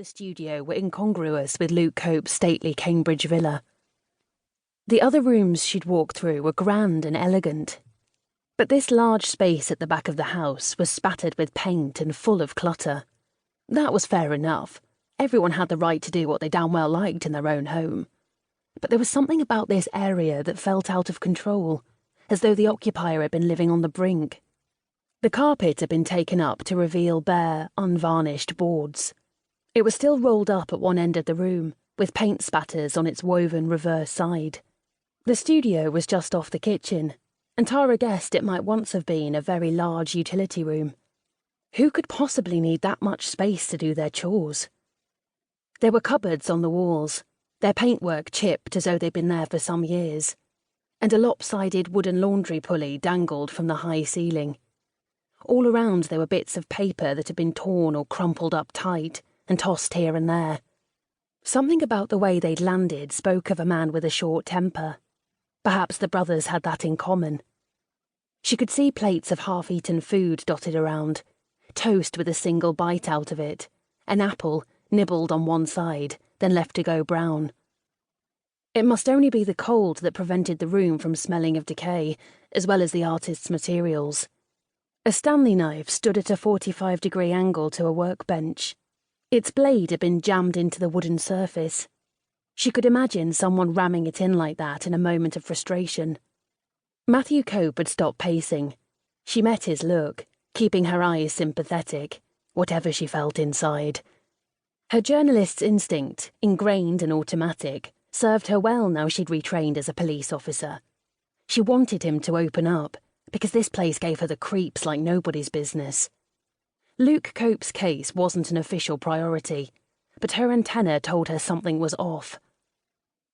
the studio were incongruous with Luke Cope's stately Cambridge villa. The other rooms she'd walked through were grand and elegant, but this large space at the back of the house was spattered with paint and full of clutter. That was fair enough. Everyone had the right to do what they damn well liked in their own home. But there was something about this area that felt out of control, as though the occupier had been living on the brink. The carpet had been taken up to reveal bare, unvarnished boards. It was still rolled up at one end of the room, with paint spatters on its woven reverse side. The studio was just off the kitchen, and Tara guessed it might once have been a very large utility room. Who could possibly need that much space to do their chores? There were cupboards on the walls, their paintwork chipped as though they'd been there for some years, and a lopsided wooden laundry pulley dangled from the high ceiling. All around there were bits of paper that had been torn or crumpled up tight and tossed here and there. Something about the way they'd landed spoke of a man with a short temper. Perhaps the brothers had that in common. She could see plates of half-eaten food dotted around, toast with a single bite out of it, an apple nibbled on one side, then left to go brown. It must only be the cold that prevented the room from smelling of decay, as well as the artist's materials. A Stanley knife stood at a 45-degree angle to a workbench. Its blade had been jammed into the wooden surface. She could imagine someone ramming it in like that in a moment of frustration. Matthew Cope had stopped pacing. She met his look, keeping her eyes sympathetic, whatever she felt inside. Her journalist's instinct, ingrained and automatic, served her well now she'd retrained as a police officer. She wanted him to open up, because this place gave her the creeps like nobody's business. Luke Cope's case wasn't an official priority, but her antenna told her something was off.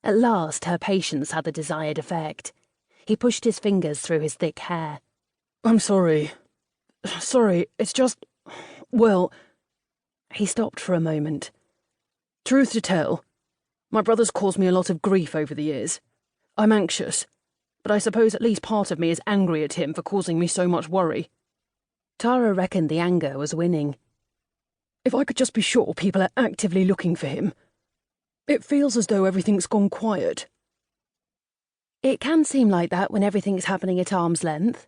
At last, her patience had the desired effect. He pushed his fingers through his thick hair. I'm sorry. Sorry, it's just... well... He stopped for a moment. Truth to tell, my brother's caused me a lot of grief over the years. I'm anxious, but I suppose at least part of me is angry at him for causing me so much worry. Tara reckoned the anger was winning. If I could just be sure people are actively looking for him. It feels as though everything's gone quiet. It can seem like that when everything's happening at arm's length,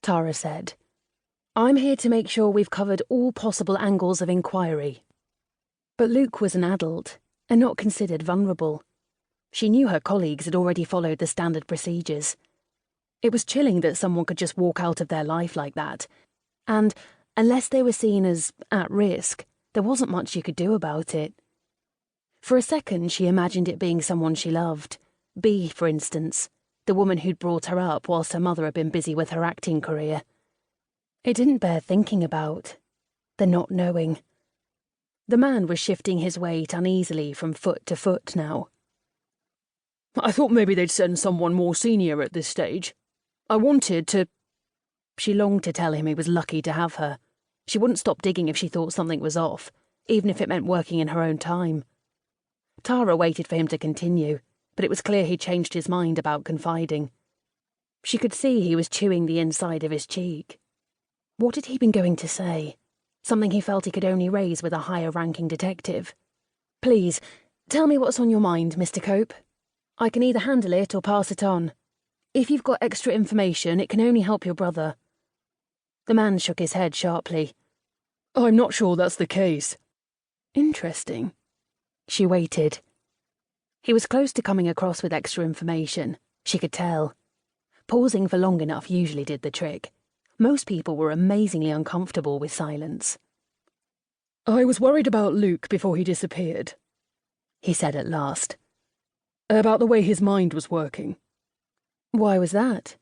Tara said. I'm here to make sure we've covered all possible angles of inquiry. But Luke was an adult, and not considered vulnerable. She knew her colleagues had already followed the standard procedures. It was chilling that someone could just walk out of their life like that, and, unless they were seen as at risk, there wasn't much you could do about it. For a second she imagined it being someone she loved. Bea, for instance, the woman who'd brought her up whilst her mother had been busy with her acting career. It didn't bear thinking about. The not knowing. The man was shifting his weight uneasily from foot to foot now. I thought maybe they'd send someone more senior at this stage. I wanted to... She longed to tell him he was lucky to have her. She wouldn't stop digging if she thought something was off, even if it meant working in her own time. Tara waited for him to continue, but it was clear he'd changed his mind about confiding. She could see he was chewing the inside of his cheek. What had he been going to say? Something he felt he could only raise with a higher-ranking detective. Please, tell me what's on your mind, Mr. Cope. I can either handle it or pass it on. If you've got extra information, it can only help your brother. The man shook his head sharply. I'm not sure that's the case. Interesting. She waited. He was close to coming across with extra information, she could tell. Pausing for long enough usually did the trick. Most people were amazingly uncomfortable with silence. I was worried about Luke before he disappeared, he said at last. About the way his mind was working. Why was that?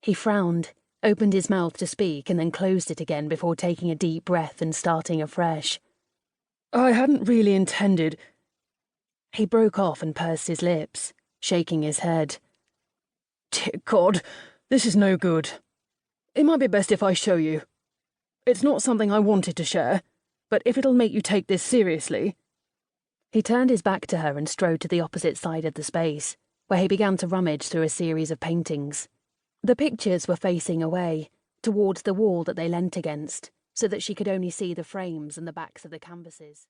He frowned, opened his mouth to speak and then closed it again before taking a deep breath and starting afresh. I hadn't really intended... He broke off and pursed his lips, shaking his head. Dear God, this is no good. It might be best if I show you. It's not something I wanted to share, but if it'll make you take this seriously... He turned his back to her and strode to the opposite side of the space, where he began to rummage through a series of paintings. The pictures were facing away, towards the wall that they leant against, so that she could only see the frames and the backs of the canvases.